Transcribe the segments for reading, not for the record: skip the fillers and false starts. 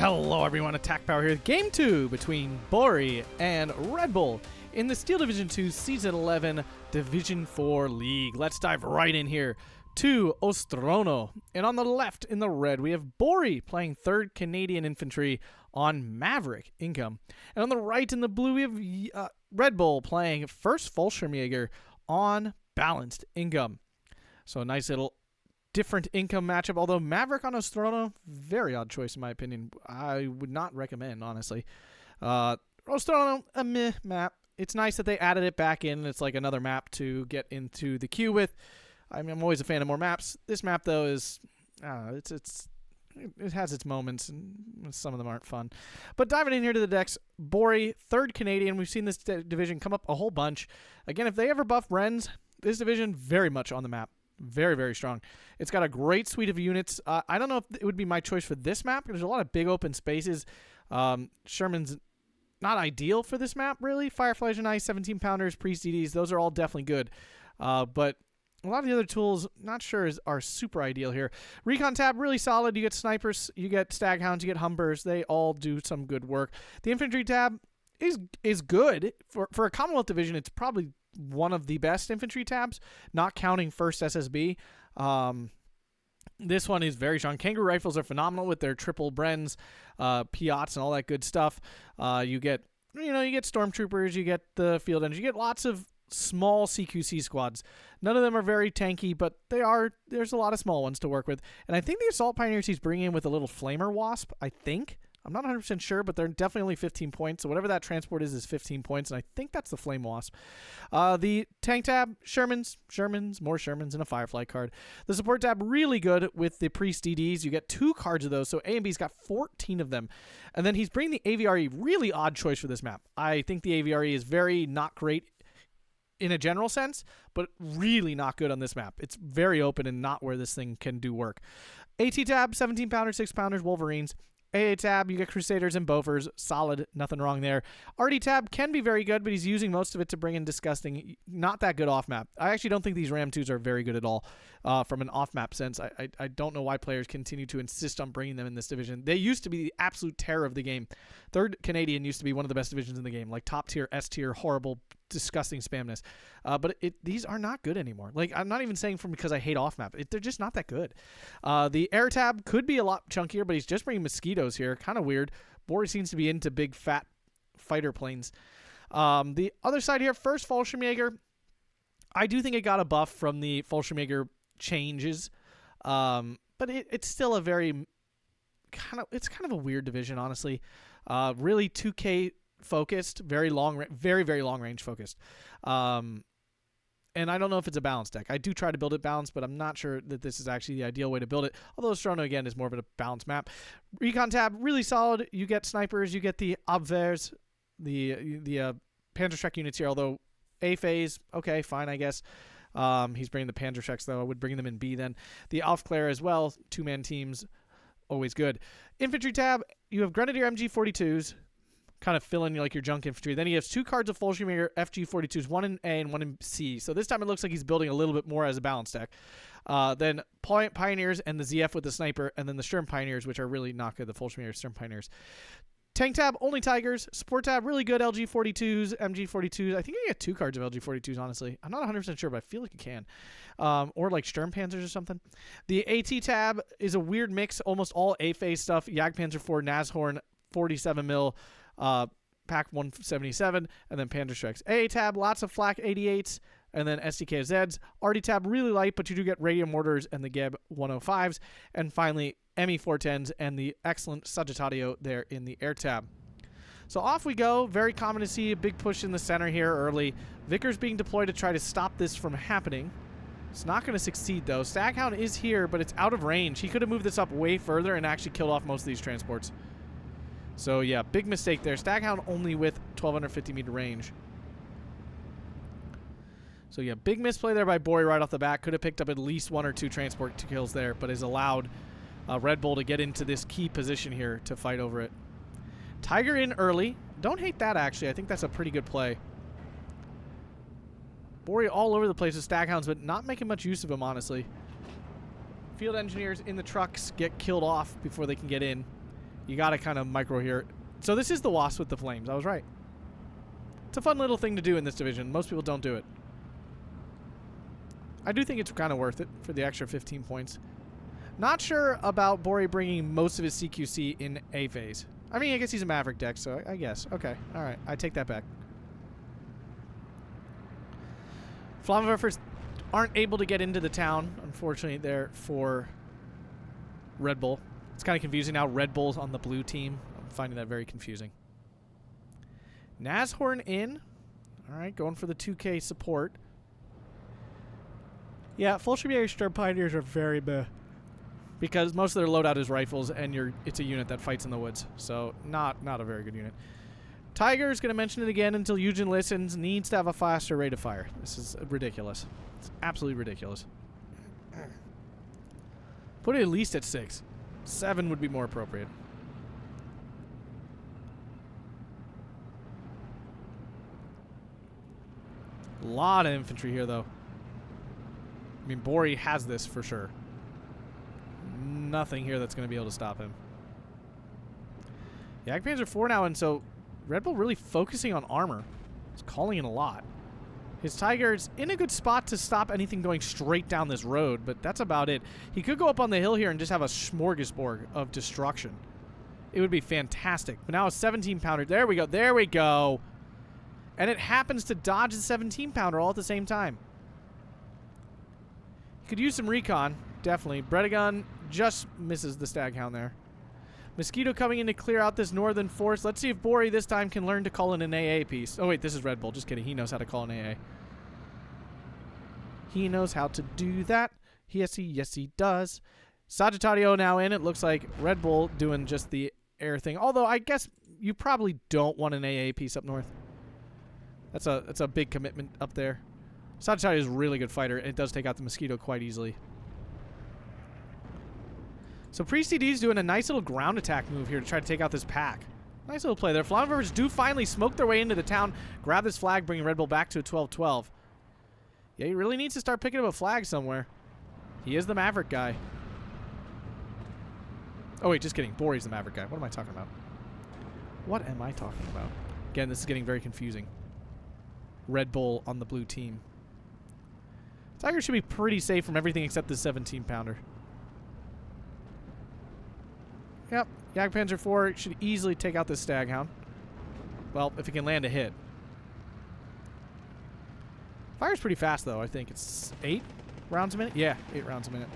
Hello everyone, Atkpwr here. Game 2 between Borry and Red Bull in the Steel Division 2 Season 11 Division 4 League. Let's dive right in here to Ostrowno. And on the left in the red, we have Borry playing 3rd Canadian Infantry on Maverick income. And on the right in the blue, we have Red Bull playing 1st Fallshirmjager on balanced income. So a nice little different income matchup, although Maverick on Ostrowno, very odd choice in my opinion. I would not recommend, honestly. Ostrowno, a meh map. It's nice that they added it back in. It's like another map to get into the queue with. I mean, I'm always a fan of more maps. This map, though, is, it has its moments, and some of them aren't fun. But diving in here to the decks, Borry, 3rd Canadian. We've seen this division come up a whole bunch. Again, if they ever buff Wrens, this division very much on the map. Very, very strong. It's got a great suite of units. I don't know if it would be my choice for this map. There's a lot of big open spaces. Sherman's not ideal for this map, really. Fireflies are nice. 17-pounders, Priest DDs, those are all definitely good. But a lot of the other tools, not sure, are super ideal here. Recon tab, really solid. You get snipers, you get staghounds, you get humbers. They all do some good work. The infantry tab is good. For a Commonwealth division, it's probably one of the best infantry tabs, not counting 1st SSB. This one is very strong. Kangaroo rifles are phenomenal with their triple Brens, Piats, and all that good stuff. You get stormtroopers, you get the field engine, you get lots of small CQC squads. None of them are very tanky, but there's a lot of small ones to work with. And I think the assault pioneers he's bringing in with a little flamer wasp, I think. I'm not 100% sure, but they're definitely only 15 points. So whatever that transport is 15 points, and I think that's the Flame Wasp. The tank tab, Shermans, more Shermans, and a Firefly card. The support tab, really good with the Priest DDs. You get 2 cards of those, so A and B's got 14 of them. And then he's bringing the AVRE, really odd choice for this map. I think the AVRE is very not great in a general sense, but really not good on this map. It's very open and not where this thing can do work. AT tab, 17-pounders, 6-pounders, Wolverines. AA tab, you get Crusaders and Bofors. Solid, nothing wrong there. RD tab can be very good, but he's using most of it to bring in Disgusting. Not that good off-map. I actually don't think these Ram 2s are very good at all from an off-map sense. I don't know why players continue to insist on bringing them in this division. They used to be the absolute terror of the game. 3rd Canadian used to be one of the best divisions in the game, like top tier, S tier, horrible, disgusting spamness. But these are not good anymore. Like, I'm not even saying because I hate off-map. They're just not that good. The air tab could be a lot chunkier, but he's just bringing mosquitoes here. Kind of weird. Borry seems to be into big, fat fighter planes. The other side here, 1st Fallshirmjager. I do think it got a buff from the Fallshirmjager changes. But it's still a very kind of a weird division, honestly. Really 2K focused, very long range focused. And I don't know if it's a balanced deck. I do try to build it balanced, but I'm not sure that this is actually the ideal way to build it. Although Ostrowno, again, is more of a balanced map. Recon tab, really solid. You get snipers, you get the Abwehrs, the Panzerschreck units here, although A phase, okay, fine, I guess. He's bringing the Panzerschrecks, though. I would bring them in B then. The Atkpwr as well, 2-man teams, always good. Infantry tab, you have Grenadier MG42s, kind of fill in like your junk infantry. Then he has 2 cards of Fallshirmjager FG42s, 1 in A and 1 in C. So this time it looks like he's building a little bit more as a balanced deck. Then Pioneers and the ZF with the sniper, and then the Sturm Pioneers, which are really not good, the Fallshirmjager Sturm Pioneers. Tank tab, only Tigers. Support tab, really good LG42s, MG42s. I think you get 2 cards of LG42s, honestly. I'm not 100% sure, but I feel like you can. Or like Sturm Panzers or something. The AT tab is a weird mix, almost all A-phase stuff. Jagdpanzer 4, Nashorn, 47 mil. Pack 177, and then Panzerschrecks. AA tab, lots of Flak 88s, and then SDKZs. RD tab, really light, but you do get Radium Mortars and the Geb 105s. And finally, ME 410s and the excellent Sagittario there in the air tab. So off we go. Very common to see a big push in the center here early. Vickers being deployed to try to stop this from happening. It's not going to succeed, though. Staghound is here, but it's out of range. He could have moved this up way further and actually killed off most of these transports. So, yeah, big mistake there. Staghound only with 1,250-meter range. So, yeah, big misplay there by Borry right off the bat. Could have picked up at least 1 or 2 transport kills there, but has allowed Red Bull to get into this key position here to fight over it. Tiger in early. Don't hate that, actually. I think that's a pretty good play. Borry all over the place with Staghounds, but not making much use of them, honestly. Field engineers in the trucks get killed off before they can get in. You got to kind of micro here. So this is the Wasp with the flames. I was right. It's a fun little thing to do in this division. Most people don't do it. I do think it's kind of worth it for the extra 15 points. Not sure about Borry bringing most of his CQC in A phase. I mean, I guess he's a Maverick deck, so I guess. Okay, all right. I take that back. Flammenwerfers aren't able to get into the town, unfortunately, there for Red Bull. It's kind of confusing now. Red Bull's on the blue team. I'm finding that very confusing. Nashorn in. All right, going for the 2K support. Yeah, Fallshirmjager Sturm Pioneers are very meh. Because most of their loadout is rifles, and it's a unit that fights in the woods. So, not a very good unit. Tiger's going to mention it again until Eugen listens. Needs to have a faster rate of fire. This is ridiculous. It's absolutely ridiculous. Put it at least at 6. 7 would be more appropriate. A lot of infantry here, though. I mean, Borry has this for sure. Nothing here that's going to be able to stop him. The Atkpwr 4 now, and so Red Bull really focusing on armor. He's calling in a lot. His Tiger's in a good spot to stop anything going straight down this road, but that's about it. He could go up on the hill here and just have a smorgasbord of destruction. It would be fantastic. But now a 17-pounder. There we go. There we go. And it happens to dodge the 17-pounder all at the same time. Could use some recon, definitely. Bredegun just misses the Staghound there. Mosquito coming in to clear out this northern force. Let's see if Borry this time can learn to call in an AA piece. Oh, wait, this is Red Bull. Just kidding. He knows how to call an AA. He knows how to do that. Yes, he does. Sagittario now in. It looks like Red Bull doing just the air thing. Although, I guess you probably don't want an AA piece up north. That's a big commitment up there. Sagittario is a really good fighter. It does take out the Mosquito quite easily. So Priest DD's doing a nice little ground attack move here to try to take out this pack. Nice little play there. Flammenwerfers do finally smoke their way into the town, grab this flag, bringing Red Bull back to a 12-12. Yeah, he really needs to start picking up a flag somewhere. He is the Maverick guy. Oh, wait, just kidding. Borry's the Maverick guy. What am I talking about? What am I talking about? Again, this is getting very confusing. Red Bull on the blue team. Tiger should be pretty safe from everything except the 17-pounder. Yep, Jagdpanzer 4 should easily take out this Staghound. Well, if it can land a hit. Fires pretty fast, though. I think it's 8 rounds a minute? Yeah, 8 rounds a minute.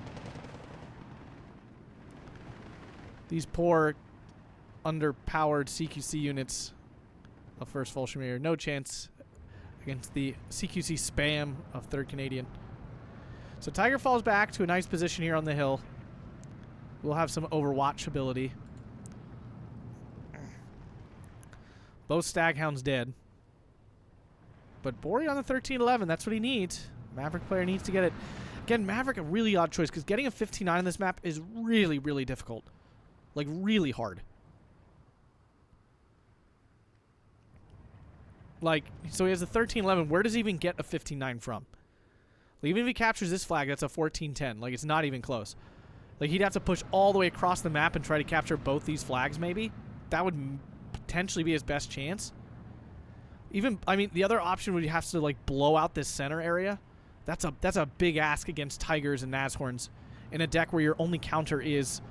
These poor, underpowered CQC units of 1st Fallshirmjager. No chance against the CQC spam of 3rd Canadian. So Tiger falls back to a nice position here on the hill. We'll have some Overwatch ability. Both Staghounds dead. But Borry on the 13-11, that's what he needs. Maverick player needs to get it. Again, Maverick, a really odd choice, because getting a 15-9 on this map is really, really difficult. Like, really hard. Like, so he has a 13-11. Where does he even get a 15-9 from? Like, even if he captures this flag, that's a 14-10. Like, it's not even close. Like, he'd have to push all the way across the map and try to capture both these flags, maybe. That would potentially be his best chance. Even, I mean, the other option would have to, like, blow out this center area. That's a big ask against Tigers and Nashorns in a deck where your only counter is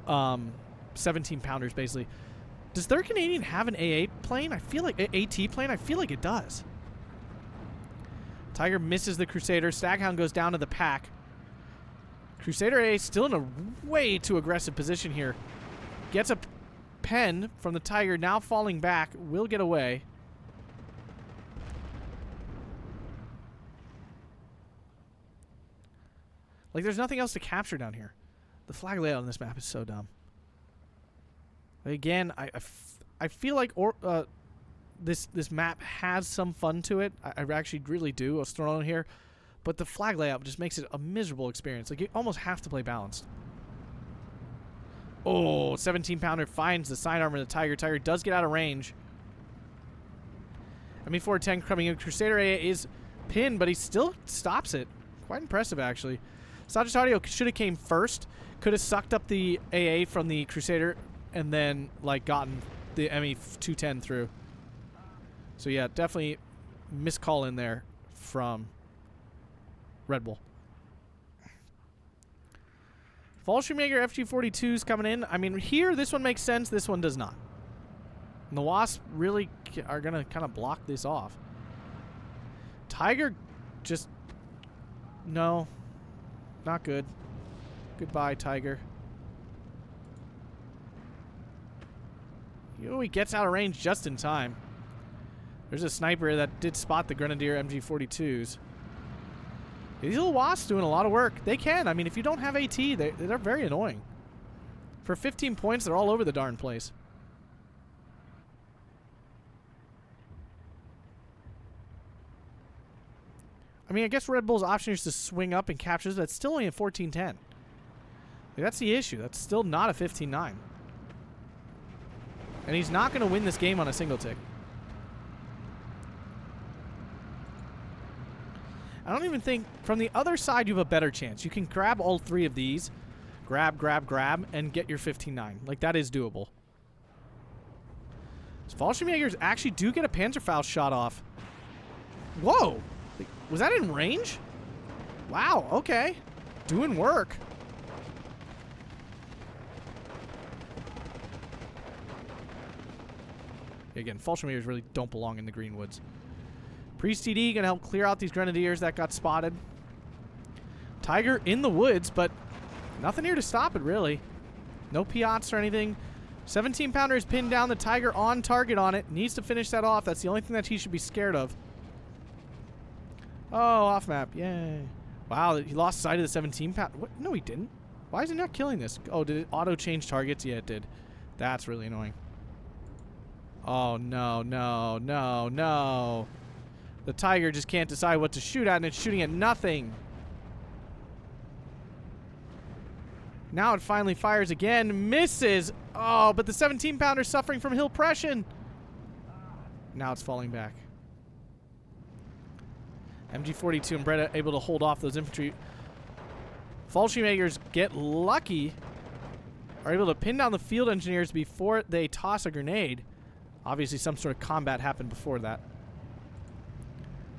17-pounders, basically. Does 3rd Canadian have an AA plane? I feel like AT plane. I feel like it does. Tiger misses the Crusader. Staghound goes down to the pack. Crusader A still in a way too aggressive position here. Gets a pen from the Tiger. Now falling back. Will get away. Like, there's nothing else to capture down here. The flag layout on this map is so dumb. Again, I feel like this map has some fun to it. I actually really do. Ostrowno here. But the flag layout just makes it a miserable experience. Like, you almost have to play balanced. Oh, 17-pounder finds the side armor of the Tiger. Tiger does get out of range. ME410 coming in. Crusader AA is pinned, but he still stops it. Quite impressive, actually. Sagittario should have came first. Could have sucked up the AA from the Crusader and then like gotten the ME210 through. So yeah, definitely miscall in there from Red Bull. Fallshirmjager FG42's coming in. I mean, here this one makes sense. This one does not. And the Wasp really are going to kind of block this off. Tiger just... No. Not good. Goodbye, Tiger. He gets out of range just in time. There's a sniper that did spot the Grenadier MG42s. These little Wasps doing a lot of work. They can. I mean, if you don't have AT, they're very annoying. For 15 points, they're all over the darn place. I mean, I guess Red Bull's option is to swing up and capture. That's still only a 14-10. Like, that's the issue. That's still not a 15-9. And he's not going to win this game on a single tick. I don't even think from the other side you have a better chance. You can grab all three of these. Grab, grab, grab, and get your 15-9. Like, that is doable. So Fallshirmjagers actually do get a Panzerfaust shot off. Whoa! Was that in range? Wow, okay. Doing work. Again, Fallshirmjagers really don't belong in the Greenwoods. Priest TD gonna help clear out these Grenadiers that got spotted. Tiger in the woods, but nothing here to stop it, really. No Piats or anything. 17-pounder is pinned down. The Tiger on target on it. Needs to finish that off. That's the only thing that he should be scared of. Oh, off map. Yay. Wow, he lost sight of the 17-pounder. What? No, he didn't. Why is he not killing this? Oh, did it auto-change targets? Yeah, it did. That's really annoying. Oh, no, no, no, no. The Tiger just can't decide what to shoot at, and it's shooting at nothing. Now it finally fires again. Misses. Oh, but the 17-pounder suffering from hill pression. Now it's falling back. MG42 and Breda able to hold off those infantry. Fallshirmjagers get lucky. Are able to pin down the field engineers before they toss a grenade. Obviously some sort of combat happened before that.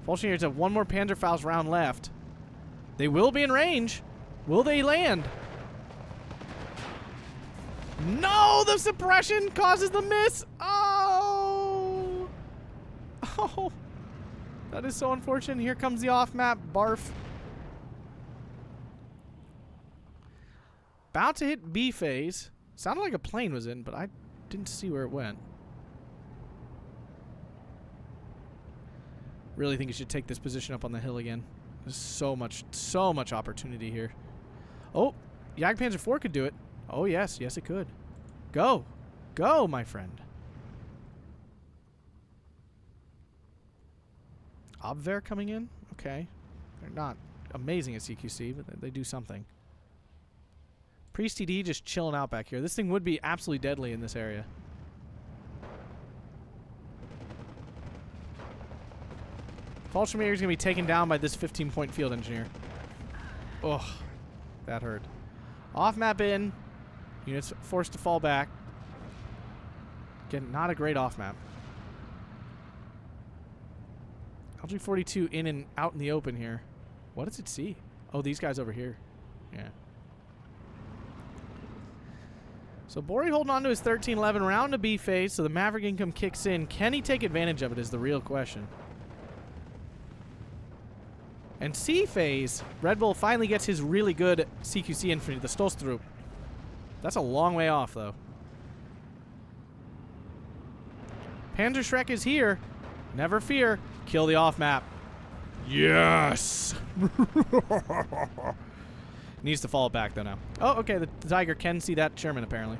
Fallshirmjagers have one more Panzerfaust round left. They will be in range. Will they land? No! The suppression causes the miss! Oh! Oh! That is so unfortunate. Here comes the off-map barf. About to hit B phase. Sounded like a plane was in, but I didn't see where it went. Really think you should take this position up on the hill again. There's so much opportunity here. Oh, Jagdpanzer 4 could do it. Oh, yes. Yes, it could. Go. Go, my friend. Abwehr coming in? Okay. They're not amazing at CQC, but they do something. Priest TD just chilling out back here. This thing would be absolutely deadly in this area. Fallshirmjager is going to be taken down by this 15-point field engineer. Ugh. That hurt. Off map in. Units forced to fall back. Again, not a great off map. LG42 in and out in the open here. What does it see? Oh, these guys over here. Yeah. So Borry holding on to his 13-11 round to B phase, so the Maverick income kicks in. Can he take advantage of it is the real question. And C phase, Red Bull finally gets his really good CQC infantry, the Stostrup. That's a long way off, though. Panzer Shrek is here. Never fear. Kill the off-map. Yes! Needs to fall back, though, now. Oh, okay. The Tiger can see that Sherman, apparently.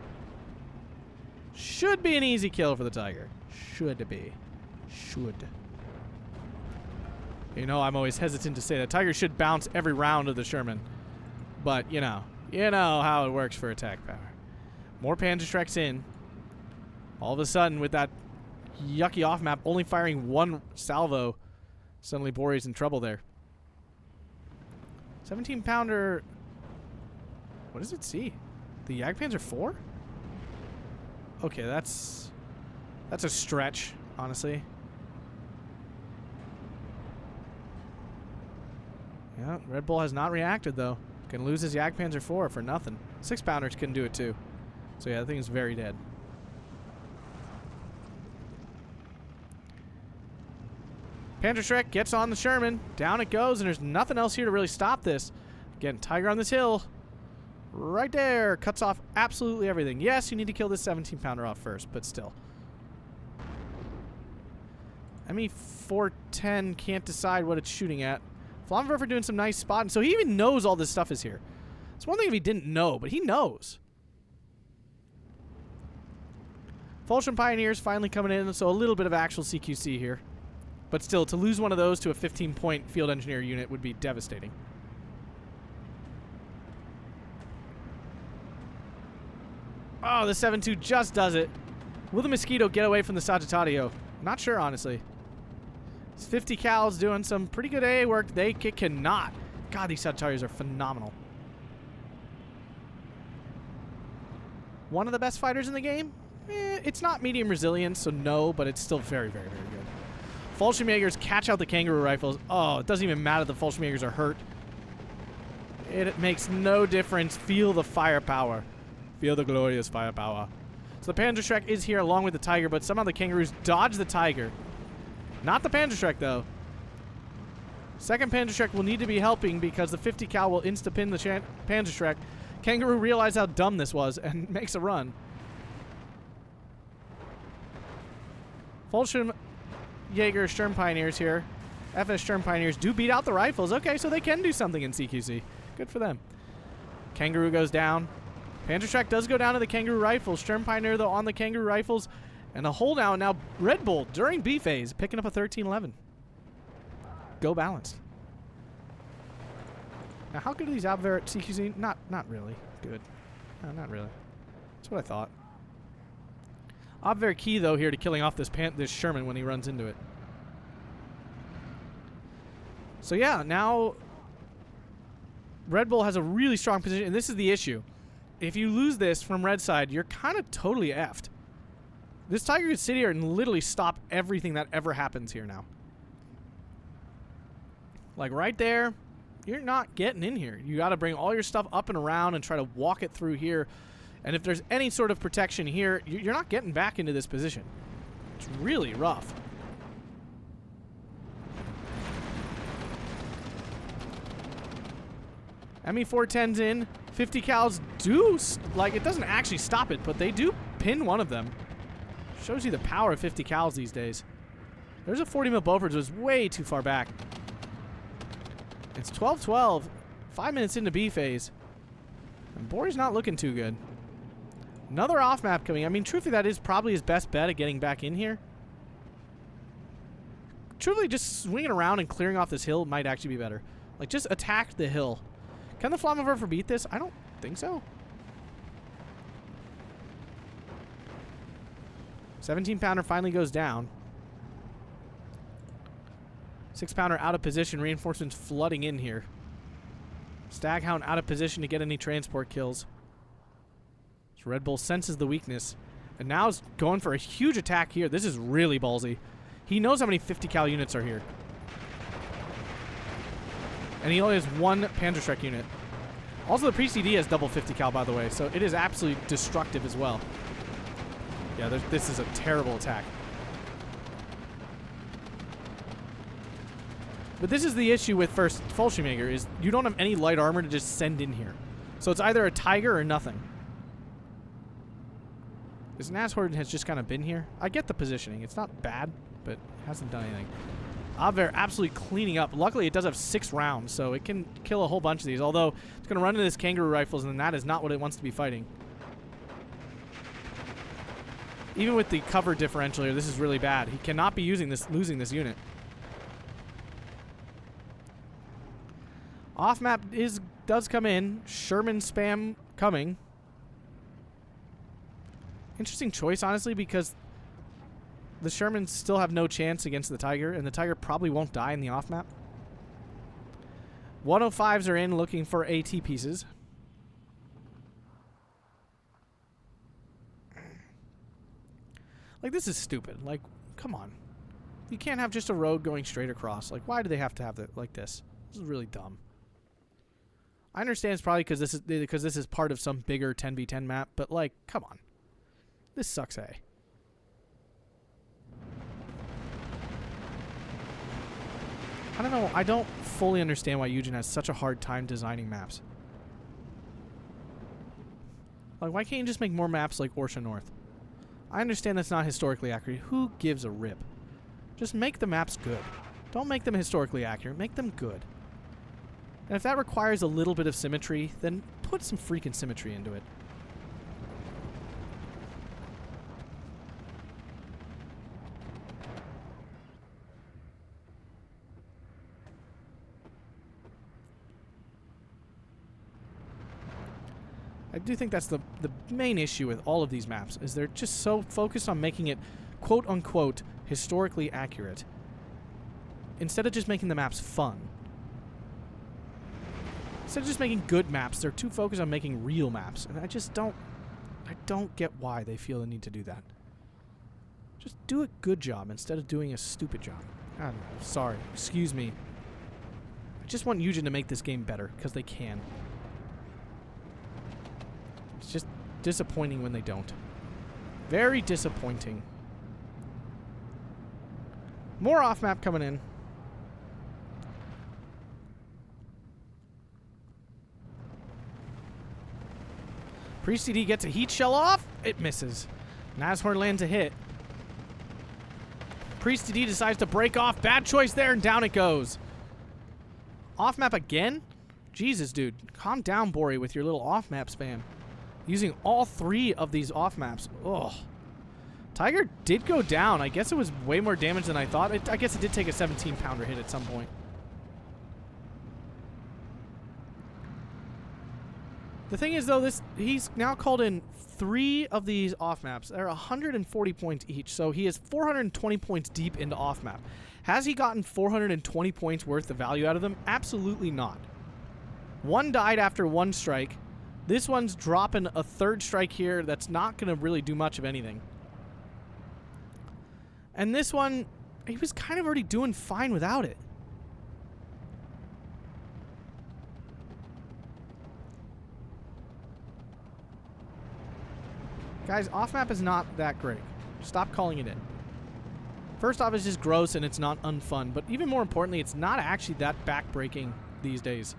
Should be an easy kill for the Tiger. Should be. Should. You know, I'm always hesitant to say that. Tiger should bounce every round of the Sherman. But, you know how it works for attack power. More Panzer Shreks in. All of a sudden, with that yucky off-map, only firing one salvo, suddenly Borry's in trouble there. 17-pounder... What does it see? The Jagdpanzer 4? Okay, that's a stretch, honestly. Yeah, Red Bull has not reacted, though. Can lose his Jagdpanzer IV for nothing. 6-pounders can do it, too. So, yeah, the thing is very dead. Panzerschreck gets on the Sherman. Down it goes, and there's nothing else here to really stop this. Again, Tiger on this hill. Right there. Cuts off absolutely everything. Yes, you need to kill this 17-pounder off first, but still. ME410 can't decide what it's shooting at. Flammenwerfer doing some nice spotting. So he even knows all this stuff is here. It's one thing if he didn't know, but he knows. Fallshirm Pioneers finally coming in, so a little bit of actual CQC here. But still, to lose one of those to a 15-point field engineer unit would be devastating. Oh, the 7.2 just does it. Will the Mosquito get away from the Sagittario? Not sure, honestly. This 50 cal's doing some pretty good AA work. They cannot. God, these Sagittarios are phenomenal. One of the best fighters in the game? It's not medium resilience, so no, but it's still very, very, very good. Fallshirmjagers catch out the Kangaroo rifles. Oh, it doesn't even matter that the Fallshirmjagers are hurt. It makes no difference. Feel the firepower. Feel the glorious firepower. So the Panzerschreck is here along with the Tiger, but somehow the Kangaroos dodge the Tiger. Not the Panzerschreck, though. Second Panzerschreck will need to be helping because the 50 cal will insta-pin the Panzerschreck. Kangaroo realized how dumb this was and makes a run. Fallshirmjager Sturm Pioneers here. FS Sturm Pioneers do beat out the rifles. Okay, so they can do something in CQC. Good for them. Kangaroo goes down. Panzerschreck does go down to the Kangaroo rifles. Sturm Pioneer, though, on the Kangaroo rifles. And a hold down now. Red Bull during B phase, picking up a 13-11. Go balanced. Now, how good are these Atkpwr at CQC? Not really good. No, not really. That's what I thought. Atkpwr key, though, here to killing off this Sherman when he runs into it. So, yeah, now Red Bull has a really strong position, and this is the issue. If you lose this from red side, you're kind of totally effed. This Tiger could sit here and literally stop everything that ever happens here now. Like right there, you're not getting in here. You got to bring all your stuff up and around and try to walk it through here. And if there's any sort of protection here, you're not getting back into this position. It's really rough. ME410's in. 50 cals do, like, it doesn't actually stop it, but they do pin one of them. Shows you the power of 50 cals these days. There's a 40 mil Beaufort, was way too far back. It's 12-12, 5 minutes into B phase. And Borry's not looking too good. Another off map coming. I mean, truthfully, that is probably his best bet at getting back in here. Truthfully, just swinging around and clearing off this hill might actually be better. Like, just attack the hill. Can the Flammenwerfer beat this? I don't think so. 17-pounder finally goes down. 6-pounder out of position. Reinforcements flooding in here. Staghound out of position to get any transport kills. So Red Bull senses the weakness. And now is going for a huge attack here. This is really ballsy. He knows how many 50 cal units are here. And he only has one Panzerschreck unit. Also, the pre-CD has double 50 cal, by the way, so it is absolutely destructive as well. Yeah, this is a terrible attack. But this is the issue with first Fallshirmjager, is you don't have any light armor to just send in here. So it's either a Tiger or nothing. This Nashorn has just kind of been here. I get the positioning. It's not bad, but it hasn't done anything. Atkpwr absolutely cleaning up. Luckily, it does have 6 rounds, so it can kill a whole bunch of these. Although, it's going to run into this Kangaroo rifles, and that is not what it wants to be fighting. Even with the cover differential here, this is really bad. He cannot be using this, losing this unit. Off map does come in. Sherman spam coming. Interesting choice, honestly, because the Shermans still have no chance against the Tiger, and the Tiger probably won't die in the off map. 105s are in looking for AT pieces. Like, this is stupid. Like, come on. You can't have just a road going straight across. Like, why do they have to have it like this? This is really dumb. I understand it's probably because this is part of some bigger 10v10 map, but like, come on. This sucks, eh? I don't know. I don't fully understand why Eugen has such a hard time designing maps. Like, why can't you just make more maps like Orsha North? I understand that's not historically accurate. Who gives a rip? Just make the maps good. Don't make them historically accurate. Make them good. And if that requires a little bit of symmetry, then put some freaking symmetry into it. I do think that's the main issue with all of these maps, is they're just so focused on making it quote-unquote historically accurate instead of just making the maps fun. Instead of just making good maps, they're too focused on making real maps, and I don't get why they feel the need to do that. Just do a good job instead of doing a stupid job. I don't know. Sorry. Excuse me. I just want Eugen to make this game better, because they can. It's just disappointing when they don't. Very disappointing. More off-map coming in. Priest DD gets a heat shell off. It misses. Nashorn lands a hit. Priest DD decides to break off. Bad choice there, and down it goes. Off-map again? Jesus, dude. Calm down, Borry, with your little off-map spam. Using all three of these off-maps. Ugh. Tiger did go down. I guess it was way more damage than I thought. I guess it did take a 17-pounder hit at some point. The thing is, though, he's now called in 3 of these off-maps. They're 140 points each, so he is 420 points deep into off-map. Has he gotten 420 points worth of value out of them? Absolutely not. One died after 1 strike. This one's dropping a 3rd strike here that's not going to really do much of anything. And this one, he was kind of already doing fine without it. Guys, off-map is not that great. Stop calling it in. First off, it's just gross and it's not unfun. But even more importantly, it's not actually that back-breaking these days.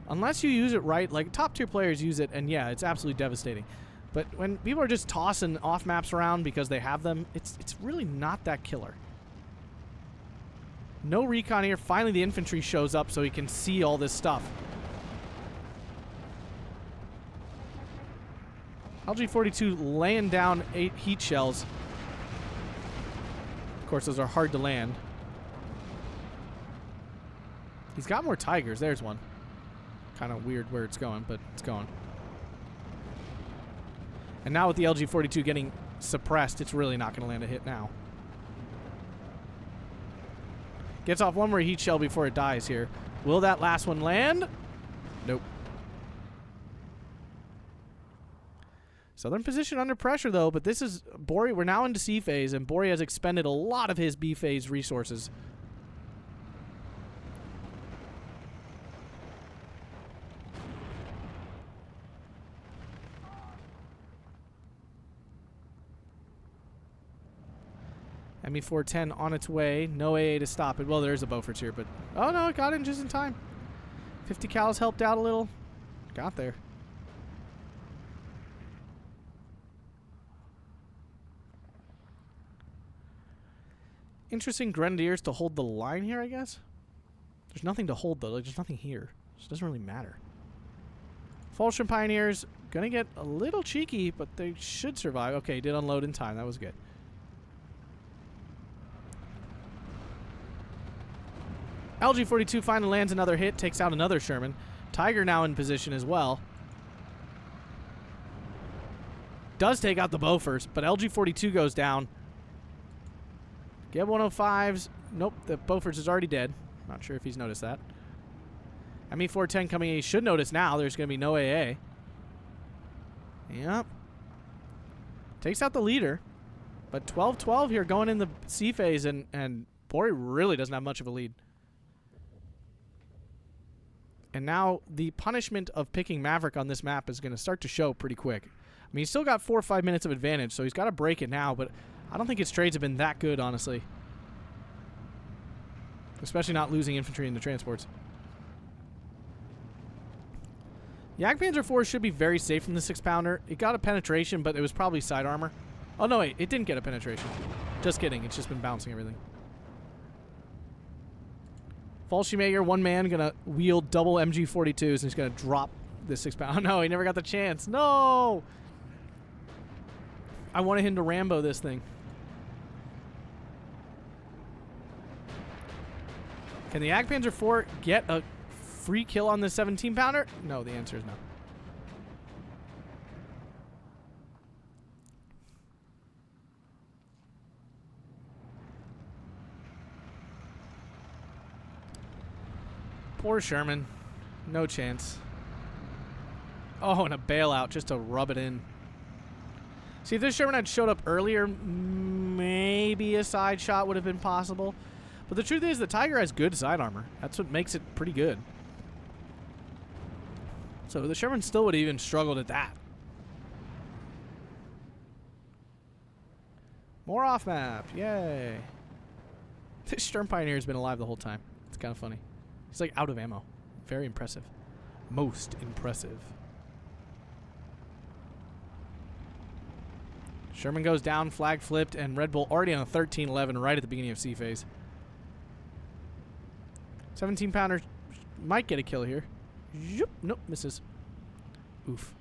Unless you use it right, like top-tier players use it, and yeah, it's absolutely devastating. But when people are just tossing off-maps around because they have them, it's really not that killer. No recon here. Finally, the infantry shows up so he can see all this stuff. LG-42 laying down 8 heat shells. Of course, those are hard to land. He's got more Tigers. There's one. Kind of weird where it's going, but it's going. And now with the LG-42 getting suppressed, it's really not going to land a hit now. Gets off one more heat shell before it dies here. Will that last one land? Nope. Southern position under pressure, though, but this is Borry. We're now into C phase, and Borry has expended a lot of his B phase resources. ME-410 on its way. No AA to stop it. Well, there's a Beaufort's here, but... Oh, no, it got in just in time. 50 cals helped out a little. Got there. Interesting Grenadiers to hold the line here, I guess. There's nothing to hold, though. Like, there's nothing here. So it doesn't really matter. Fallshirm Pioneers, gonna get a little cheeky, but they should survive. Okay, did unload in time. That was good. LG-42 finally lands another hit, takes out another Sherman. Tiger now in position as well. Does take out the Beauforts, but LG-42 goes down. Get 105s. Nope, the Beauforts is already dead. Not sure if he's noticed that. ME-410 coming in. He should notice now. There's going to be no AA. Yep. Takes out the leader. But 12-12 here going in the C phase, and Borry really doesn't have much of a lead. And now the punishment of picking Maverick on this map is going to start to show pretty quick. I mean, he's still got 4 or 5 minutes of advantage, so he's got to break it now, but I don't think his trades have been that good, honestly. Especially not losing infantry in the transports. Jagdpanzer IV should be very safe from the 6-pounder. It got a penetration, but it was probably side armor. Oh, no, wait. It didn't get a penetration. Just kidding. It's just been bouncing everything. Fallshirmjager, one man, going to wield double MG42s, and he's going to drop this 6-pounder. Oh, no, he never got the chance. No! I wanted him to Rambo this thing. Can the Jagdpanzer IV get a free kill on this 17-pounder? No, the answer is no. Poor Sherman. No chance. Oh, and a bailout just to rub it in. See, if this Sherman had showed up earlier, maybe a side shot would have been possible. But the truth is, the Tiger has good side armor. That's what makes it pretty good. So the Sherman still would have even struggled at that. More off map. Yay. This Sturm Pioneer has been alive the whole time. It's kind of funny. He's like out of ammo. Very impressive. Most impressive. Sherman goes down, flag flipped, and Red Bull already on a 13-11 right at the beginning of C phase. 17-pounder might get a kill here. Zoop. Nope, misses. Oof.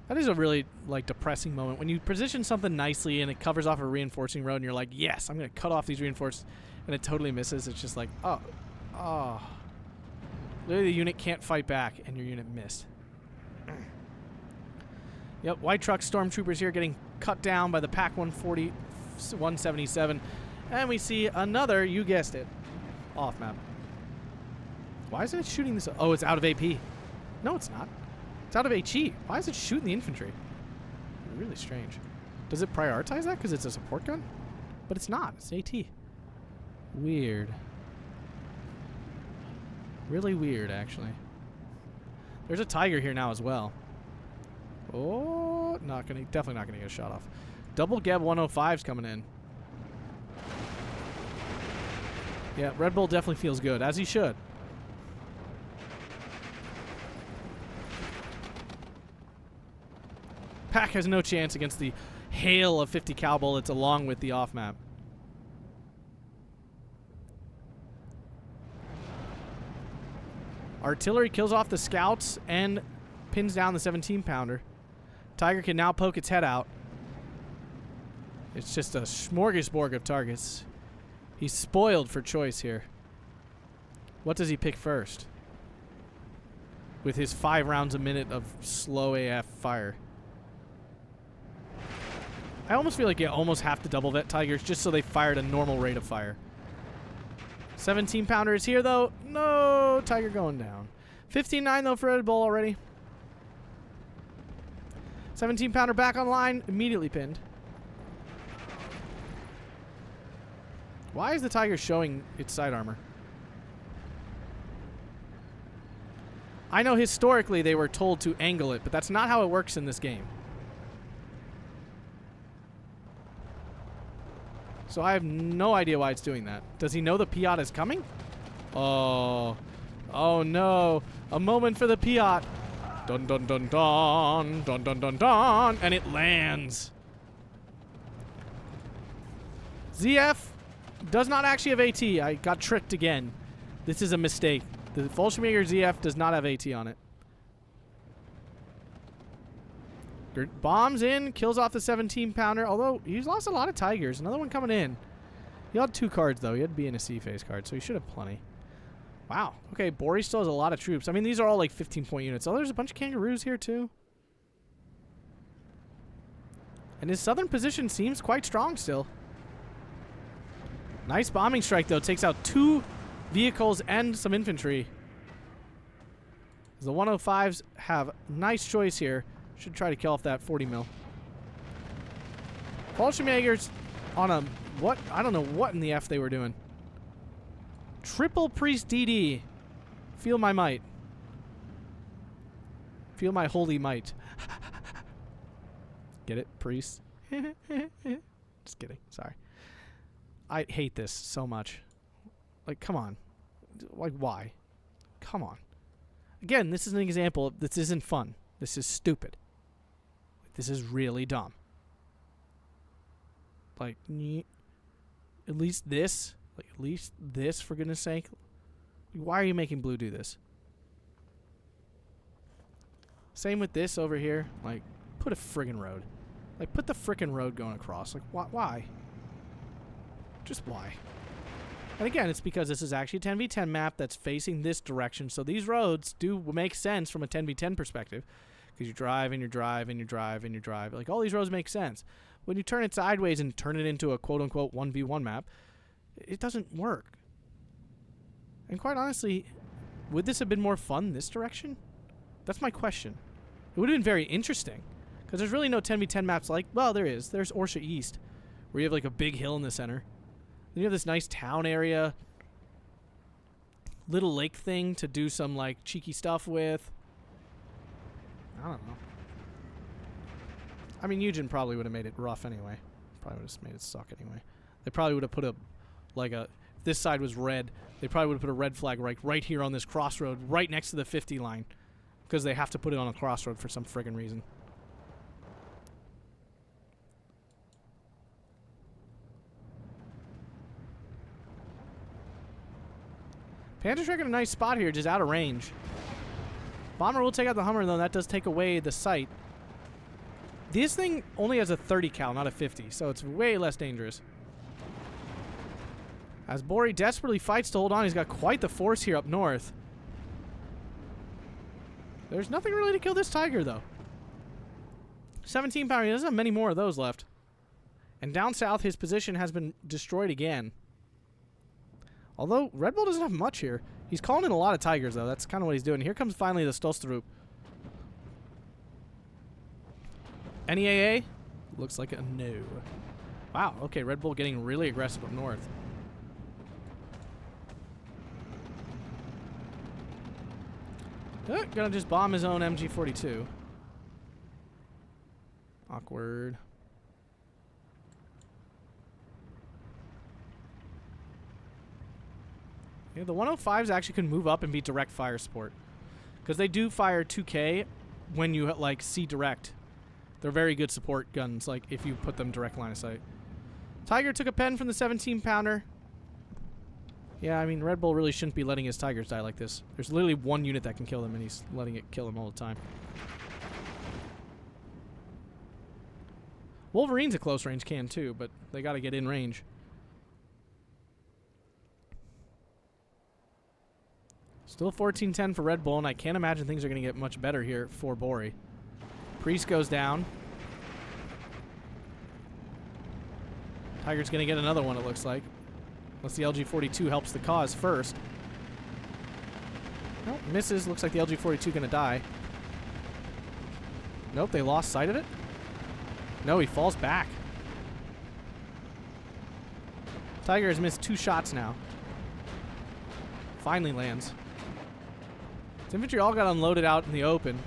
That is a really, like, depressing moment. When you position something nicely and it covers off a reinforcing road and you're like, yes, I'm going to cut off these reinforced, and it totally misses. It's just like, oh. Literally the unit can't fight back, and your unit missed. Yep, White Truck Stormtroopers here getting cut down by the PaK 140, 177. And we see another, you guessed it, off map. Why isn't it shooting this? Oh, it's out of AP. No, it's not. It's out of HE. Why is it shooting the infantry? Really strange. Does it prioritize that because it's a support gun? But it's not. It's AT. Weird. Really weird, actually. There's a Tiger here now as well. Oh, definitely not gonna get a shot off. Double Geb 105's coming in. Yeah, Red Bull definitely feels good, as he should. PaK has no chance against the hail of 50 cal bullets along with the off map. Artillery kills off the scouts and pins down the 17-pounder. Tiger can now poke its head out. It's just a smorgasbord of targets. He's spoiled for choice here. What does he pick first? With his 5 rounds a minute of slow AF fire. I almost feel like you almost have to double vet Tigers just so they fired a normal rate of fire. 17-pounder is here, though. No, Tiger going down. 15-9, though, for Red Bull already. 17-pounder back online, immediately pinned. Why is the Tiger showing its side armor? I know historically they were told to angle it, but that's not how it works in this game. So I have no idea why it's doing that. Does he know the Piat is coming? Oh. Oh no. A moment for the Piat. Dun dun dun dun. Dun dun dun dun. And it lands. ZF does not actually have AT. I got tricked again. This is a mistake. The Fallshirmjager ZF does not have AT on it. Bombs in, kills off the 17-pounder, although he's lost a lot of Tigers. Another one coming in. He had 2 cards, though. He had to be in a C-phase card, so he should have plenty. Wow. Okay, Borry still has a lot of troops. I mean, these are all like 15-point units. Oh, there's a bunch of kangaroos here, too. And his southern position seems quite strong still. Nice bombing strike, though. Takes out 2 vehicles and some infantry. The 105s have nice choice here. Should try to kill off that 40 mil. Fallshirmjager's on a... What? I don't know what in the F they were doing. Triple Priest DD. Feel my might. Feel my holy might. Get it? Priest? Just kidding. Sorry. I hate this so much. Like, come on. Like, why? Come on. Again, this is an example of this isn't fun. This is stupid. This is really dumb. Like, at least this. Like, at least this, for goodness sake. Why are you making blue do this? Same with this over here. Like, put a friggin' road. Like, put the frickin' road going across. Like, why? Just why? And again, it's because this is actually a 10v10 map that's facing this direction. So these roads do make sense from a 10v10 perspective. Because you drive and you drive and you drive and you drive. Like, all these roads make sense. When you turn it sideways and turn it into a quote-unquote 1v1 map, it doesn't work. And quite honestly, would this have been more fun this direction? That's my question. It would have been very interesting. Because there's really no 10v10 maps like... Well, there is. There's Orsha East. Where you have like a big hill in the center. Then you have this nice town area. Little lake thing to do some like cheeky stuff with. I don't know. I mean, Eugen probably would have made it rough anyway. Probably would have made it suck anyway. They probably would have put a... Like a... If this side was red, they probably would have put a red flag right here on this crossroad, right next to the 50 line. Because they have to put it on a crossroad for some friggin' reason. Panther Shrek in a nice spot here, just out of range. Bomber will take out the Hummer, though. That does take away the sight. This thing only has a 30 cal, not a 50, so it's way less dangerous. As Borry desperately fights to hold on, he's got quite the force here up north. There's nothing really to kill this Tiger, though. 17 power, he doesn't have many more of those left. And down south, his position has been destroyed again. Although, Red Bull doesn't have much here. He's calling in a lot of Tigers, though. That's kind of what he's doing. Here comes finally the Stolstrup. NEAA? Looks like a no. Wow, okay, Red Bull getting really aggressive up north. Gonna just bomb his own MG42. Awkward. Yeah, the 105s actually can move up and be direct fire support. Because they do fire 2K when you, like, see direct. They're very good support guns, like, if you put them direct line of sight. Tiger took a pen from the 17-pounder. Yeah, I mean, Red Bull really shouldn't be letting his Tigers die like this. There's literally one unit that can kill them, and he's letting it kill them all the time. Wolverine's a close range can, too, but they gotta get in range. Still 14-10 for Red Bull, and I can't imagine things are going to get much better here for Borry. Priest goes down. Tiger's going to get another one, it looks like. Unless the LG-42 helps the cause first. Nope, misses. Looks like the LG-42 going to die. Nope, they lost sight of it. No, he falls back. Tiger has missed 2 shots now. Finally lands. His infantry all got unloaded out in the open.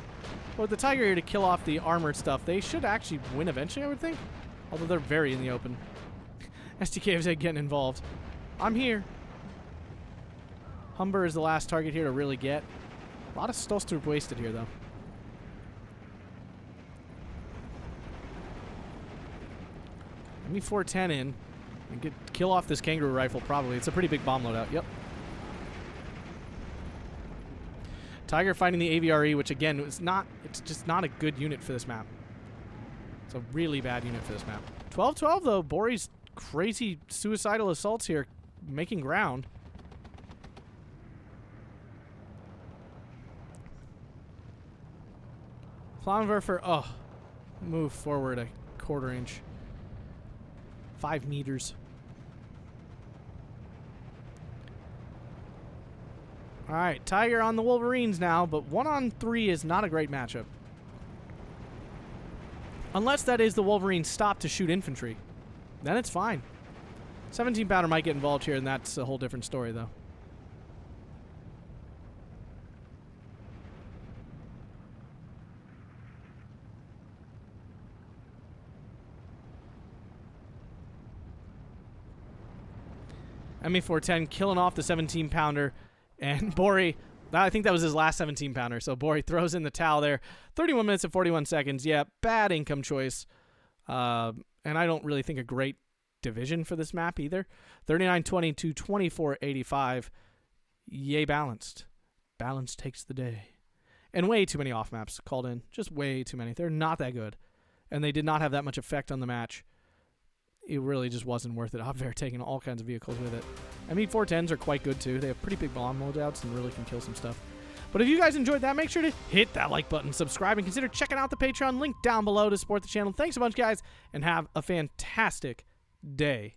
But with the Tiger here to kill off the armored stuff, they should actually win eventually, I would think. Although they're very in the open. SDKFZ getting involved. I'm here. Humber is the last target here to really get. A lot of Stolstrup wasted here, though. Give me 410 in. And kill off this Kangaroo rifle, probably. It's a pretty big bomb loadout. Yep. Tiger fighting the AVRE, which again, it's just not a good unit for this map. It's a really bad unit for this map. 12-12 though, Borry's crazy suicidal assaults here, making ground. Flammenwerfer, oh, move forward a quarter inch. 5 meters. Alright, Tiger on the Wolverines now, but 1-on-3 is not a great matchup. Unless that is the Wolverine stop to shoot infantry. Then it's fine. 17 pounder might get involved here, and that's a whole different story, though. ME410 killing off the 17 pounder, and Borry, I think that was his last 17 pounder, so Borry throws in the towel there. 31 minutes and 41 seconds. Yeah, bad income choice. And I don't really think a great division for this map either. 39-20 to 24-85. Yay, balanced. Balance takes the day. And way too many off maps called in. Just way too many. They're not that good. And they did not have that much effect on the match. It really just wasn't worth it. Atkpwr taking all kinds of vehicles with it. ME410s are quite good too. They have pretty big bomb loadouts and really can kill some stuff. But if you guys enjoyed that, make sure to hit that like button, subscribe, and consider checking out the Patreon link down below to support the channel. Thanks a bunch, guys, and have a fantastic day.